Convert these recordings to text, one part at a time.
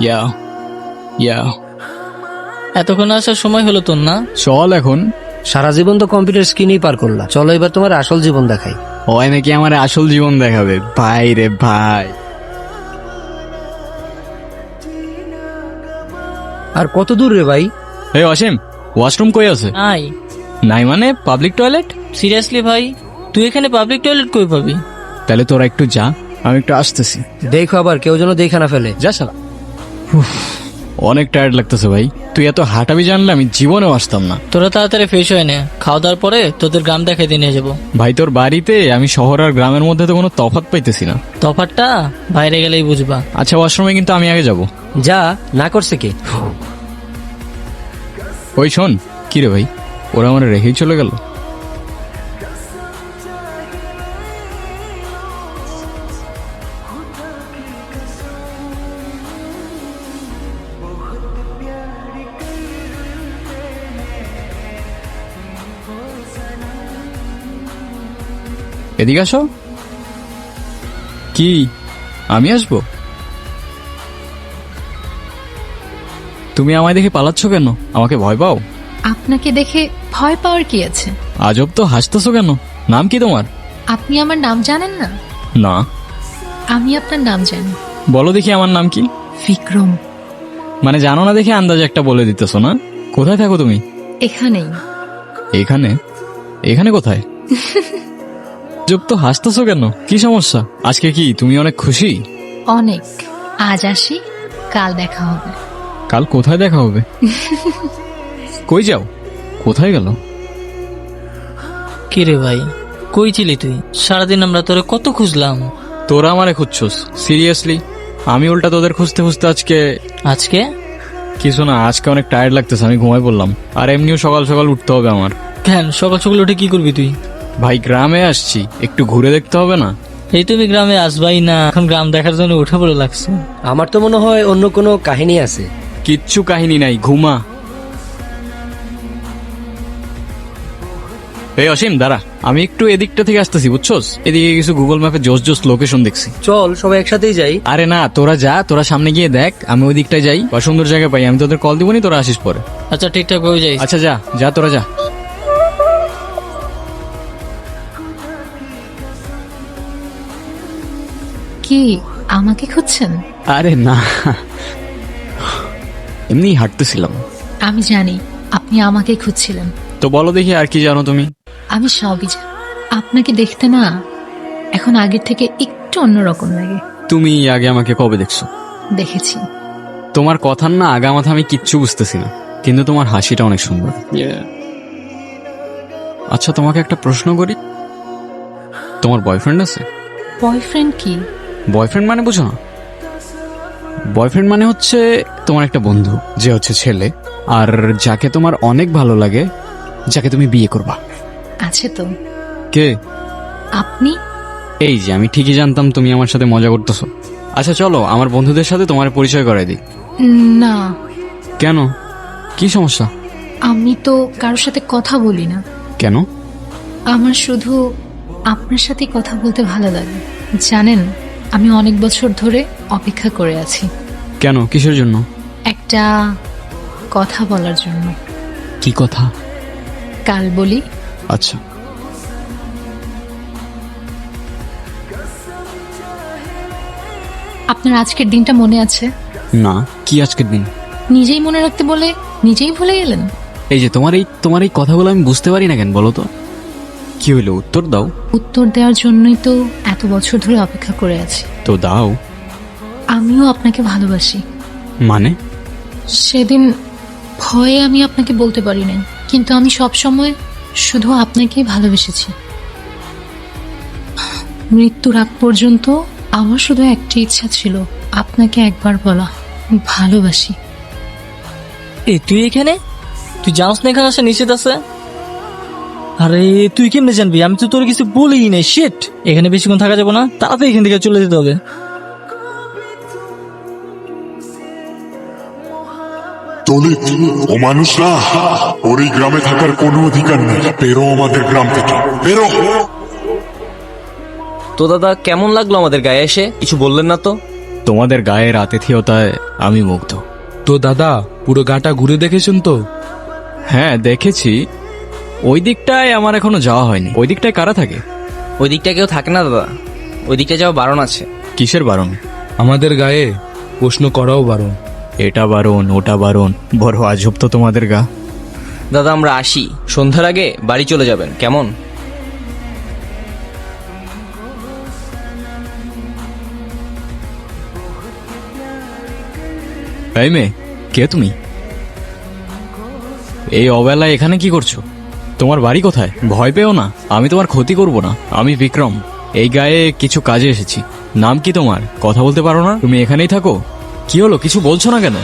ইয়া ইয়া এতক্ষণ আসার সময় হলো তোর না? চল এখন। সারা জীবন তো কম্পিউটার স্ক্রিনেই পার করলা, চলো এবার তোমার আসল জীবন দেখাই। ওই নাকি আমার আসল জীবন দেখাবে? ভাই রে ভাই। আর কত দূর রে ভাই? এই অসীম, ওয়াশরুম কই আছে? নাই। নাই মানে পাবলিক টয়লেট? সিরিয়াসলি ভাই, তুই এখানে পাবলিক টয়লেট কই পাবি? তাহলে তোরা একটু যা, আমি একটু আসতেছি। দেখো আবার কেউ যেন দেখে না ফেলে। যা শালা। অনেক টায়ার্ড লাগতেছে ভাই, তুই এত হাঁটাবি জানলে আমি জীবনেও আসতাম না। তোরা তাড়াতাড়ি ফ্রেশ হয়ে নে, খাওয়া দাওয়ার পরে তোদের গ্রাম দেখাইতে নিয়ে যাবো। ভাই তোর বাড়িতে আমি শহর আর গ্রামের মধ্যে তো কোনো তফাৎ পাইতেছি না। তফাৎটা বাইরে গেলেই বুঝবা। আচ্ছা ওয়াশরুমে কিন্তু আমি আগে যাব। যা, না করছে কে? ওই শোন, কি রে ভাই, ওরা আমার রেখেই চলে গেল। এদিকে আসো। কি আমি আসবো? তুমি আমায় দেখে পালাচ্ছ কেন? আমাকে ভয় পাও? আপনাকে দেখে ভয় পাওয়ার কি আছে? আজব তো, হাসতেছো কেন? নাম কি তোমার? আপনি আমার নাম জানেন না? না। আমি আপনার নাম জানি। বলো দেখি আমার নাম কি? বিক্রম। মানে জানো না দেখে আন্দাজে একটা বলে দিতেছো না? কোথায় থাকো তুমি? এখানেই। এখানে? এখানে কোথায়? আজব তো, হাসতেছো কেন? কি সমস্যা? আজকে কি তুমি অনেক খুশি? অনেক। আজ আসি, কাল দেখা হবে। কাল কোথায় দেখা হবে? কই যাও? কোথায় গেল? কি রে ভাই, কই ছিলি তুই? সারাদিন আমরা তোরে কত খুঁজলাম। তোরা আমারে খুঁজছোস? সিরিয়াসলি? আমি উল্টা তোদের খুঁজতে খুঁজতে আজকে কিছু না, আজকে অনেক টায়ার্ড লাগতেছে, আমি ঘুমাই পড়লাম। আর এমনিও সকাল সকাল উঠতে হবে আমার। কেন সকাল সকাল উঠে কি করবি তুই? ভাই গ্রামে আসছি, একটু ঘুরে দেখতে হবে না? এই তুমি গ্রামে আসবাই না, এখন গ্রাম দেখার জন্য উঠে পড়ে লাগছে। আমার তো মনে হয় অন্য কোনো কাহিনী আছে। কিচ্ছু কাহিনী নাই, ঘুমা। এই অসীম দাঁড়া, আমি একটু এদিকটা থেকে আসতেছি, বুঝছোস? এদিকে কিছু গুগল ম্যাপে জোস জোস লোকেশন দেখছি। চল সবাই একসাথেই যাই। আরে না, তোরা যা, তোরা সামনে গিয়ে দেখ, আমি ওই দিকটায় যাই বা সুন্দর জায়গা পাই আমি তোদের কল দিবনি, তোরা আসিস পরে। আচ্ছা ঠিকঠাক হয়ে যাই। আচ্ছা যা যা, তোরা যা। কি আমাকে খুঁজছেন? আরে না, এমনি হাঁটতেছিলাম। আমি জানি আপনি আমাকে খুঁজছিলেন। তো বলো দেখি আর কি জানো তুমি? আমি সবই জানি। আপনাকে দেখতে না এখন আগের থেকে একটু অন্যরকম লাগে। তুমি আগে আমাকে কবে দেখছো? দেখেছি। তোমার কথার না আগা মাথা আমি কিচ্ছু বুঝতেছি না, কিন্তু তোমার হাসিটা অনেক সুন্দর। আচ্ছা তোমাকে একটা প্রশ্ন করি, তোমার বয়ফ্রেন্ড আছে? বয়ফ্রেন্ড কি? বয়ফ্রেন্ড মানে বুঝো না? বয়ফ্রেন্ড মানে হচ্ছে তোমার একটা বন্ধু, যে হচ্ছে ছেলে, আর যাকে তোমার অনেক ভালো লাগে, যাকে তুমি বিয়ে করবা। আছে তো। কে? আপনি? এই যে আমি ঠিকই জানতাম তুমি আমার সাথে মজা করতেছো। আচ্ছা চলো আমার বন্ধুদের সাথে তোমার পরিচয় করাই দিই। না। কেন, কি সমস্যা? আমি তো কারোর সাথে কথা বলি না। কেন? আমার শুধু আপনার সাথে কথা বলতে ভালো লাগে। জানেন, আমি অনেক বছর ধরে অপেক্ষা করে আছি কেন, কিসের জন্য? একটা কথা বলার জন্য। কি কথা? কাল বলি। আচ্ছা। আপনার আজকের দিনটা মনে আছে? না, কি আজকের দিন? নিজেই মনে রাখতে বলে নিজেই ভুলে গেলেন। এই যে তোমার এই কথাগুলো আমি বুঝতে পারি না কেন বলো তো? কি হইলো, উত্তর দাও। উত্তর দেওয়ার জন্যই তো এত বছর ধরে অপেক্ষা করে আছি। তো দাও। আমিও আপনাকে ভালোবাসি। মানে? সেদিন ভয়ে আমি আপনাকে বলতে পারি না, কিন্তু আমি সব সময় শুধু আপনাকেই ভালোবেসেছি। মৃত্যুর আগ পর্যন্ত আমার শুধু একটি ইচ্ছা ছিল, আপনাকে একবার বলা ভালোবাসি। এই তুই এখানে? তুই জানোস না এখানে আসা নিষেধ আছে? আরে তুই কেমনে জানবি? আমি তো তোর কিছু বলিই নাই। শিট, এখানে বেশিক্ষণ থাকা যাবে না, তাড়াতাড়ি এখান থেকে চলে যেতে হবে। দলিত ও মানুষরা, ওর এই গ্রামে থাকার কোনো অধিকার নেই। বেরো আমাদের গ্রাম থেকে, বেরো। তো দাদা কেমন লাগলো আমাদের গায়ে এসে? কিছু বললেন না তো? তোমাদের গায়ের আতিথেয়তায় আমি মুগ্ধ। তো দাদা পুরো গাটা ঘুরে দেখেছেন তো? হ্যাঁ দেখেছি, ওই দিকটায় আমার এখনো যাওয়া হয়নি। ওই দিকটায় কারা থাকে? ওই দিকটা কেউ থাকে না দাদা, ওই দিকটা যাওয়া বারণ আছে। কিসের বারণ? আমাদের গায়ে প্রশ্ন করাও বারণ। এটা বারণ, ওটা বারণ, বড় আজব তো তোমাদের গা। দাদা আমরা আসি, সন্ধ্যার আগে বাড়ি চলে যাবেন কেমন? এই মেয়ে, কে তুমি? এই অবেলায় এখানে কি করছো? তোমার বাড়ি কোথায়? ভয় পেও না, আমি তোমার ক্ষতি করব না। আমি বিক্রম, এই গায়ে কিছু কাজে এসেছি। নাম কি তোমার? কথা বলতে পারো না? তুমি এখানেই থাকো? কি হলো, কিছু বলছো না কেন?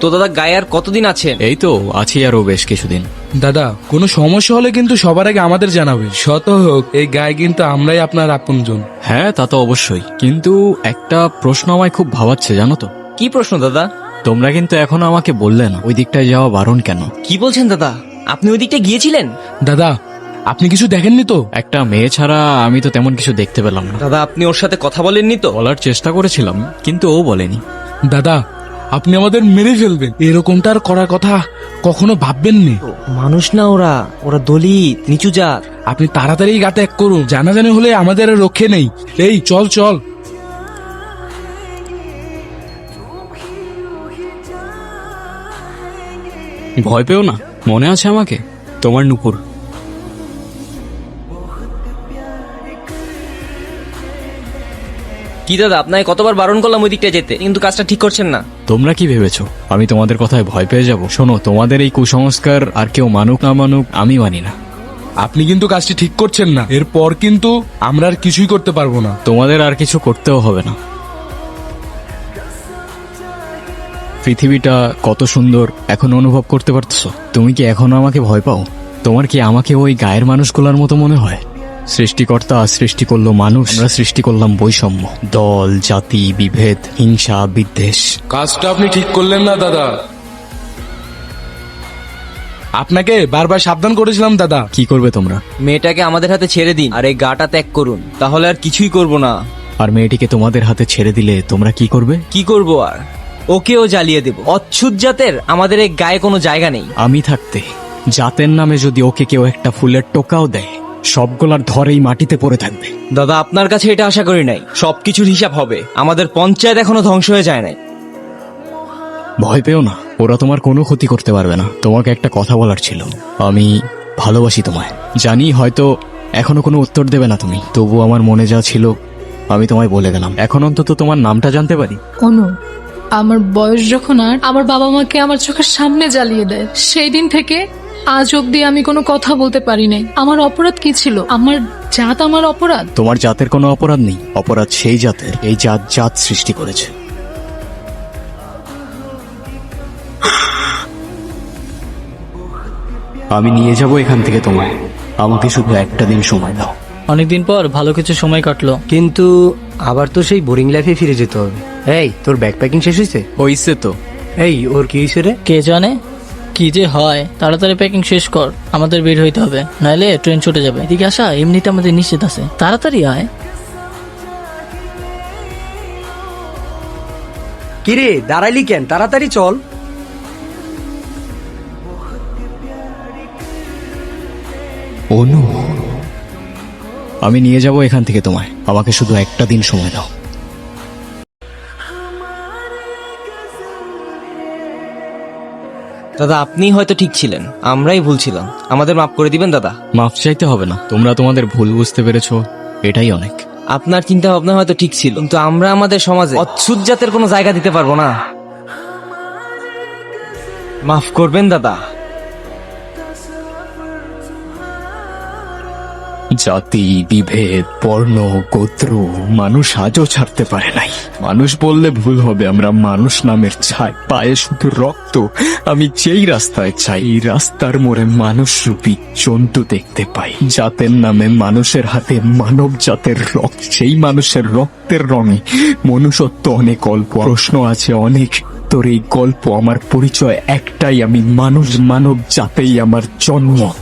তো দাদা গায়ে আর কতদিন আছেন? এই তো আছি আরো বেশ কিছুদিন। দাদা কোনো সমস্যা হলে কিন্তু সবার আগে আমাদের জানাবে। শত হোক এই গায়ে কিন্তু আমরাই আপনার আপনজন। হ্যাঁ তা তো অবশ্যই, কিন্তু একটা প্রশ্ন আমায় খুব ভাবাচ্ছে জানো তো। কি প্রশ্ন দাদা? তোমরা কিন্তু এখনো আমাকে বললে না ওই দিকটায় যাওয়া বারণ কেন? কি বলছেন দাদা, আপনি ওই দিকটা গিয়েছিলেন? দাদা আপনি কিছু দেখেননি তো? একটা মেয়ে ছাড়া আমি তো তেমন কিছু দেখতে পেলাম না। দাদা আপনি ওর সাথে কথা বলেননি তো? বলার চেষ্টা করেছিলাম কিন্তু ও বলেনি। দাদা আপনি আমাদের মেরে ফেলবেন, এরকমটা আর করার কথা কখনো ভাববেননি। মানুষ না ওরা, ওরা দলিত নিচু জাত। আপনি তাড়াতাড়ি গা ত্যাগ করুন, জানাজানি হলে আমাদের আর রক্ষে নেই। এই চল চল। ভয় পেও না, মনে আছে আমাকে? তোমার নুপুর। কি দাদা আপনাকে কতবার বারণ করলাম ওই দিকটা যেতে, কিন্তু কাজটা ঠিক করছেন না। তোমরা কি ভেবেছো আমি তোমাদের কথায় ভয় পেয়ে যাব? শোনো, তোমাদের এই কুসংস্কার আর কেউ মানুক না মানুক আমি মানি না। আপনি কিন্তু কাজটি ঠিক করছেন না, এরপর কিন্তু আমরা আর কিছুই করতে পারবো না। তোমাদের আর কিছু করতেও হবে না। পৃথিবীটা কত সুন্দর এখন অনুভব করতে পারছো? তুমি কি এখনো আমাকে ভয় পাও? তোমার কি আমাকে ওই গায়ের মানুষগুলোর মতো মনে হয়? সৃষ্টিকর্তা সৃষ্টি করলো মানুষ, আমরা সৃষ্টি করলাম বৈষম্য, দল জাতি বিভেদ, হিংসা বিদ্বেষ। কাজটা আপনি ঠিক করলেন না দাদা। আপনাকে বারবার সাবধান করেছিলাম দাদা। কি করবে তোমরা? মেয়েটাকে আমাদের হাতে ছেড়ে দিন আর এই গাটা ত্যাগ করুন, তাহলে আর কিছুই করব না। আর মেয়েটিকে তোমাদের হাতে ছেড়ে দিলে তোমরা কি করবে? কি করব আর, ওকেও জ্বালিয়ে দেব। অচ্ছুত জাতের আমাদের এই গায়ে কোনো জায়গা নেই। আমি থাকতে জাতের নামে যদি ওকে কেউ একটা ফুলের টোকাও দেয়, সবগুলার ধরেই মাটিতে পড়ে থাকবে। দাদা আপনার কাছে এটা আশা করি নাই, সবকিছুর হিসাব হবে। আমাদের পঞ্চায়েত এখনো ধ্বংস হয়ে যায় নাই। ভয় পেও না, ওরা তোমার কোনো ক্ষতি করতে পারবে না। তোমাকে একটা কথা বলার ছিল, আমি ভালোবাসি তোমায়। জানি হয়তো এখনো কোনো উত্তর দেবে না তুমি, তবু আমার মনে যা ছিল আমি তোমায় বলে গেলাম। এখন অন্তত তোমার নামটা জানতে পারি। অনু, আমার বয়স যখন আর আমার বাবা মাকে আমার চোখের সামনে জ্বালিয়ে দেয়, সেই দিন থেকে আজ অব্দি আমি কোনো কথা বলতে পারি নাই। আমার অপরাধ কি ছিল? আমার জাত আমার অপরাধ? তোমার জাতের কোনো অপরাধ নেই, অপরাধ সেই জাতের এই জাত জাত সৃষ্টি করেছে। আমি নিয়ে যাব এখান থেকে তোমায়, আমাকে শুধু একটা দিন সময় দাও। অনেকদিন পর ভালো কিছু সময় কাটলো। কিন্তু আবার তো সেই বোরিং লাইফে ফিরে যেতে হবে। এই তোর ব্যাগ প্যাকিং শেষ হয়েছে? হইছে তো। এই ওর কি হয়েছে রে? কে জানে কি যে হয়। তাড়াতাড়ি প্যাকিং শেষ কর, আমাদের বের হইতে হবে, নাহলে ট্রেন ছুটে যাবে। এদিকে আসা এমনিতে আমাদের নিশ্চিত আছে, তাড়াতাড়ি আয়। কিরে দাঁড়াইলি কেন? তাড়াতাড়ি চল। অনু, আমি নিয়ে যাব এখান থেকে তোমায়, আমাকে শুধু একটা দিন সময় দাও। দাদা আপনি হয়তো ঠিক ছিলেন, আমরাই ভুল ছিলাম। আমাদের মাফ করে দিবেন দাদা। মাফ চাইতে হবে না, তোমরা তোমাদের ভুল বুঝতে পেরেছো, এটাই অনেক। আপনার চিন্তা ভাবনা হয়তো ঠিক ছিল, কিন্তু আমরা আমাদের সমাজে অচ্ছুত জাতের কোনো জায়গা দিতে পারবো না। মাফ করবেন দাদা। জাতি, বিভেদ, বর্ণ, গোত্র মানুষ আজও ছাড়তে পারে নাই। মানুষ বললে ভুল হবে, আমরা মানুষ নামের ছাই, পায়ে শুধু রক্ত। আমি যেই রাস্তায় চাই এই রাস্তার মোড়ে মানুষ রূপী জন্তু দেখতে পাই। জাতের নামে মানুষের হাতে মানব জাতের রক্ত, সেই মানুষের রক্তের রঙে মনুষ্যত্ব অনেক অল্প। প্রশ্ন আছে অনেক, তোর এই গল্প আমার পরিচয় একটাই, আমি মানুষ, মানব জাতেই আমার জন্ম।